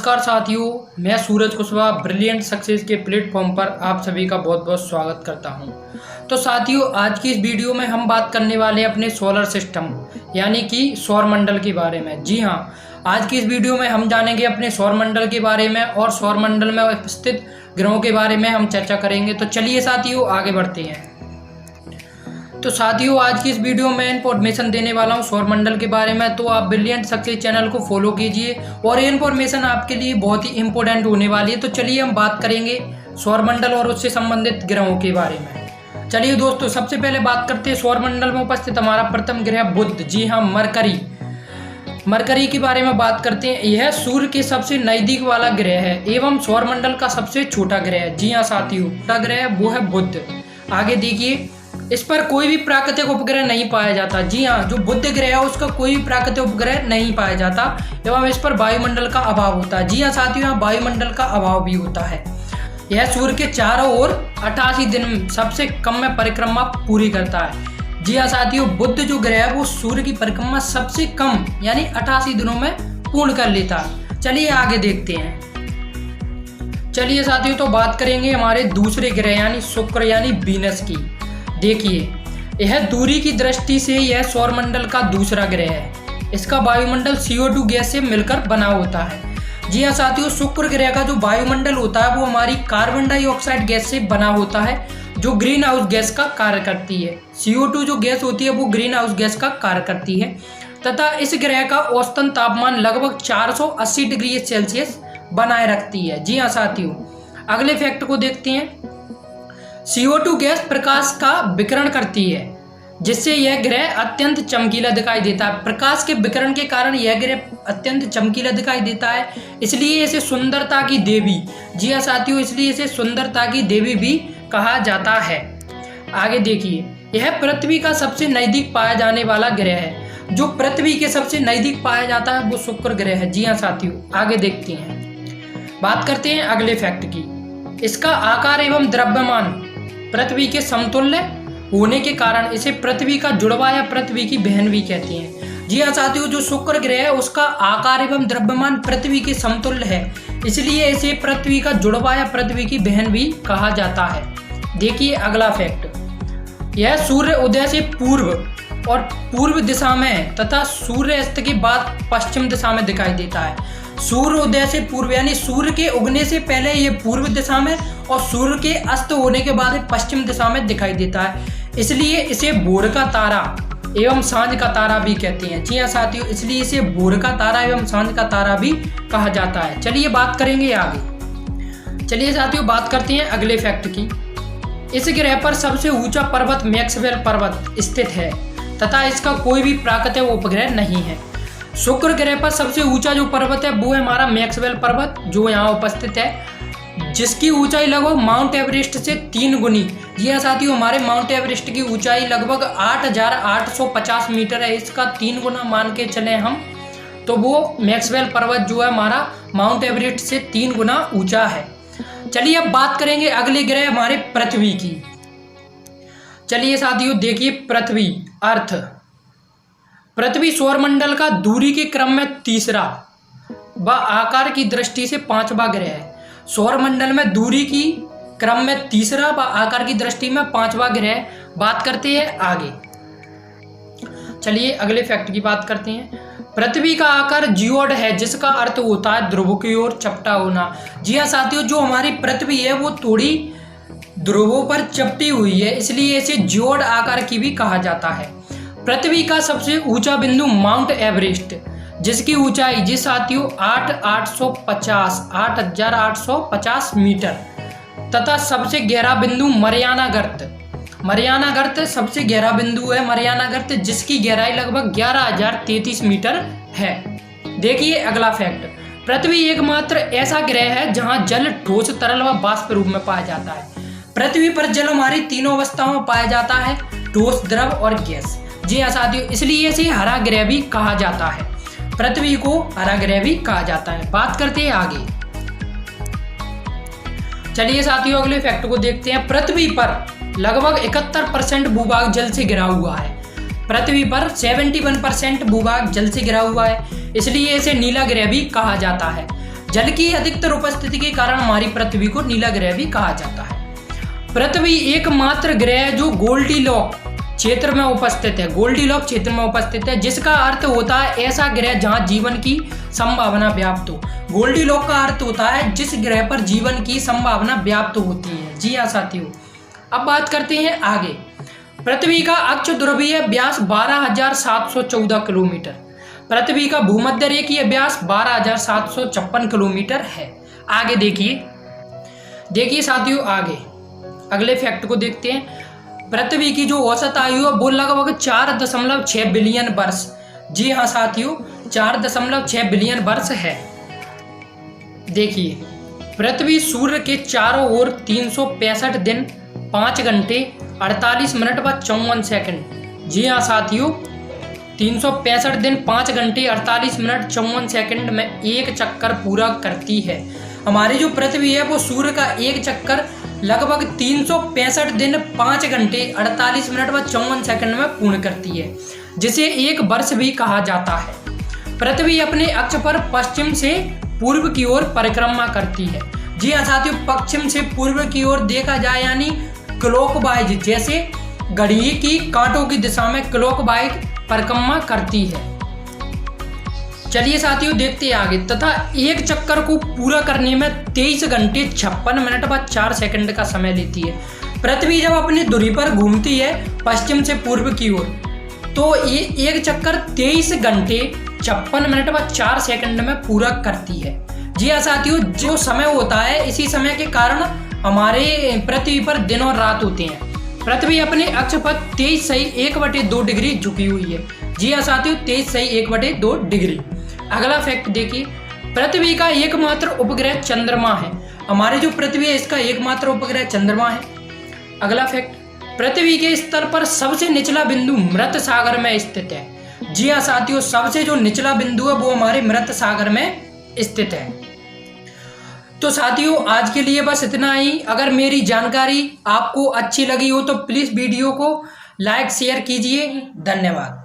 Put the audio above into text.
नमस्कार साथियों, मैं सूरज कुशवाहा ब्रिलियंट सक्सेस के प्लेटफॉर्म पर आप सभी का बहुत बहुत स्वागत करता हूं। तो साथियों, आज की इस वीडियो में हम बात करने वाले हैं अपने सोलर सिस्टम यानी कि सौर मंडल के बारे में। जी हां, आज की इस वीडियो में हम जानेंगे अपने सौर मंडल के बारे में और सौर मंडल में उपस्थित ग्रहों के बारे में हम चर्चा करेंगे। तो चलिए साथियों, आगे बढ़ते हैं। तो साथियों, आज की इस वीडियो में इन्फॉर्मेशन देने वाला हूँ सौर मंडल के बारे में, तो आप ब्रिलियंट सक्सेस चैनल को फॉलो कीजिए और ये इन्फॉर्मेशन आपके लिए बहुत ही इंपॉर्टेंट होने वाली है। तो चलिए हम बात करेंगे सौर मंडल और उससे संबंधित ग्रहों के बारे में। चलिए दोस्तों, सबसे पहले बात करते हैं सौर मंडल में उपस्थित हमारा प्रथम ग्रह बुध। जी हाँ, मरकरी के बारे में बात करते हैं। यह सूर्य के सबसे नजदीक वाला ग्रह है एवं सौर मंडल का सबसे छोटा ग्रह है। जी हाँ साथियों, छोटा ग्रह वो है बुध। आगे देखिए, इस पर कोई भी प्राकृतिक उपग्रह नहीं पाया जाता। जी हाँ, जो बुध ग्रह है उसका कोई भी प्राकृतिक उपग्रह नहीं पाया जाता एवं इस पर वायुमंडल का अभाव होता है। जी हाँ साथियों, यहाँ वायुमंडल का अभाव भी होता है। यह सूर्य के चारों ओर 88 दिन सबसे कम में परिक्रमा पूरी करता है। जी हाँ साथियों, बुध जो ग्रह है वो सूर्य की परिक्रमा सबसे कम यानी 88 दिनों में पूर्ण कर लेता है। चलिए आगे देखते हैं। चलिए साथियों, तो बात करेंगे हमारे दूसरे ग्रह यानी शुक्र यानी वीनस की। देखिए, यह दूरी की दृष्टि से यह सौर मंडल का दूसरा ग्रह है। इसका वायुमंडल CO2 गैस से मिलकर बना होता है। जी हाँ साथियों, शुक्र ग्रह का जो वायुमंडल होता है वो हमारी कार्बन डाइऑक्साइड गैस से बना होता है जो ग्रीन हाउस गैस का कार्य करती है। CO2 जो गैस होती है वो ग्रीन हाउस गैस का कार्य करती है तथा इस ग्रह का औसतन तापमान लगभग 480 डिग्री सेल्सियस बनाए रखती है। जी हाँ साथियों, अगले फैक्ट को देखते हैं। CO2 गैस प्रकाश का विकिरण करती है जिससे यह ग्रह अत्यंत चमकीला दिखाई देता है। प्रकाश के विकिरण के कारण यह ग्रह अत्यंत चमकीला दिखाई देता है, इसलिए इसे सुंदरता की देवी, जी हाँ साथियों, इसलिए इसे सुंदरता की देवी भी कहा जाता है। आगे देखिए, यह पृथ्वी का सबसे नजदीक पाया जाने वाला ग्रह है। जो पृथ्वी के सबसे नजदीक पाया जाता है वो शुक्र ग्रह है। जी हाँ साथियों, आगे देखते हैं। बात करते हैं अगले फैक्ट की। इसका आकार एवं द्रव्यमान पृथ्वी के समतुल्य होने के कारण इसे पृथ्वी का जुड़वा या पृथ्वी की बहन भी कहते हैं। जी हाँ साथियों, जो शुक्र ग्रह है उसका आकार एवं द्रव्यमान पृथ्वी के समतुल्य है, इसलिए इसे पृथ्वी का जुड़वा या पृथ्वी की बहन भी कहा जाता है। देखिए अगला फैक्ट। यह सूर्य उदय से पूर्व और पूर्व दिशा में तथा सूर्य अस्त के बाद पश्चिम दिशा में दिखाई देता है। सूर्य उदय से पूर्व यानी सूर्य के उगने से पहले ये पूर्व दिशा में और सूर्य के अस्त होने के बाद पश्चिम दिशा में दिखाई देता है, इसलिए इसे भोर का तारा एवं सांझ का तारा भी कहते हैं। जी हाँ साथियों, इसलिए इसे भोर का तारा एवं सांझ का तारा भी कहा जाता है। चलिए बात करेंगे आगे। चलिए साथियों, बात करते हैं अगले फैक्ट की। इस ग्रह पर सबसे ऊंचा पर्वत मैक्सवेल पर्वत स्थित है तथा इसका कोई भी प्राकृतिक उपग्रह नहीं है। शुक्र ग्रह पर सबसे ऊंचा जो पर्वत है वो है हमारा मैक्सवेल पर्वत जो यहाँ उपस्थित है, जिसकी ऊंचाई लगभग माउंट एवरेस्ट से 3 गुनी। जी हाँ साथियों, हमारे माउंट एवरेस्ट की ऊंचाई लगभग 8850 मीटर है। इसका 3 गुना मान के चले हम, तो वो मैक्सवेल पर्वत जो है हमारा माउंट एवरेस्ट से 3 गुना ऊंचा है। चलिए अब बात करेंगे अगले ग्रह हमारे पृथ्वी की। चलिए साथियों, देखिए पृथ्वी अर्थ। पृथ्वी सौरमंडल का दूरी के क्रम में तीसरा व आकार की दृष्टि से 5वां ग्रह है। सौरमंडल में दूरी की क्रम में तीसरा व आकार की दृष्टि में 5वां ग्रह। बात करते हैं आगे। चलिए अगले फैक्ट की बात करते हैं। पृथ्वी का आकार जियोड है जिसका अर्थ होता है ध्रुव की ओर चपटा होना। जी हाँ साथियों, जो हमारी पृथ्वी है वो थोड़ी ध्रुवों पर चपटी हुई है, इसलिए इसे जियोड आकार की भी कहा जाता है। पृथ्वी का सबसे ऊंचा बिंदु माउंट एवरेस्ट, जिसकी ऊंचाई जी साथियों 8850 मीटर तथा सबसे गहरा बिंदु मरियाना गर्त सबसे गहरा बिंदु है मरियाना गर्त, जिसकी गहराई लगभग 11033 मीटर है। देखिए अगला फैक्ट। पृथ्वी एकमात्र ऐसा ग्रह है जहां जल ठोस, तरल व वाष्प रूप में पाया जाता है। पृथ्वी पर जल हमारी तीनों अवस्थाओं में पाया जाता है, ठोस, द्रव और गैस। जी हाँ साथियों, इसलिए इसे हरा ग्रह भी कहा जाता है। पृथ्वी को हरा ग्रह भी कहा जाता है। बात करते हैं आगे। चलिए साथियों, अगले फैक्ट को देखते हैं। पृथ्वी पर लगभग 71% भूभाग जल से घिरा हुआ है। पृथ्वी पर 71% भूभाग जल से घिरा हुआ है, इसलिए इसे नीला ग्रह भी कहा जाता है। जल की अधिकतर उपस्थिति के कारण हमारी पृथ्वी को नीला ग्रह भी कहा जाता है। पृथ्वी एकमात्र ग्रह जो गोल्डीलॉक क्षेत्र में उपस्थित है, गोल्डीलॉक क्षेत्र में उपस्थित है, जिसका अर्थ होता है ऐसा ग्रह जहां जीवन की संभावना व्याप्त हो। गोल्डीलॉक का अर्थ होता है जिस ग्रह पर जीवन की संभावना व्याप्त होती है। जी हाँ साथियों, अब बात करते हैं आगे। पृथ्वी का अक्ष ध्रुवीय व्यास 12,714 किलोमीटर, पृथ्वी का भूमध्य रेखीय व्यास 12,756 किलोमीटर है। आगे देखिए साथियों, आगे अगले फैक्ट को देखते हैं। पृथ्वी की जो औसत आयु है वो लगभग 4.6 बिलियन वर्ष, जी हाँ साथियों 4.6 बिलियन वर्ष है। देखिए, पृथ्वी सूर्य के चारों ओर 365 दिन 5 घंटे 48 मिनट व 54 सेकंड, जी हाँ साथियों 365 दिन 5 घंटे 48 मिनट 54 सेकंड में एक चक्कर पूरा करती है। हमारी जो पृथ्वी है वो सूर्य का एक चक्कर लगभग 365 दिन 5 घंटे 48 मिनट व 54 सेकंड में पूर्ण करती है, जिसे एक वर्ष भी कहा जाता है। पृथ्वी अपने अक्ष पर पश्चिम से पूर्व की ओर परिक्रमा करती है। जी हाँ साथियों, पश्चिम से पूर्व की ओर देखा जाए यानी क्लॉकवाइज, जैसे घड़ी की कांटों की दिशा में क्लॉकवाइज परिक्रमा करती है। चलिए साथियों देखते हैं आगे। तथा एक चक्कर को पूरा करने में 23 घंटे 56 मिनट व 4 सेकंड का समय लेती है। पृथ्वी जब अपनी धुरी पर घूमती है पश्चिम से पूर्व की ओर, तो ये एक चक्कर 23 घंटे 56 मिनट व 4 सेकंड में पूरा करती है। जी हाँ साथियों, जो समय होता है इसी समय के कारण हमारे पृथ्वी पर दिन और रात होते हैं। पृथ्वी अपने अक्ष पर 23.1/2 डिग्री झुकी हुई है। जी हाँ साथियों 23.1/2 डिग्री। अगला फैक्ट देखिए, पृथ्वी का एकमात्र उपग्रह चंद्रमा है। हमारी जो पृथ्वी है इसका एकमात्र उपग्रह चंद्रमा है। अगला फैक्ट, पृथ्वी के स्तर पर सबसे निचला बिंदु मृत सागर में स्थित है। जी हाँ साथियों, सबसे जो निचला बिंदु है वो हमारे मृत सागर में स्थित है। तो साथियों आज के लिए बस इतना ही। अगर मेरी जानकारी आपको अच्छी लगी हो तो प्लीज वीडियो को लाइक शेयर कीजिए। धन्यवाद।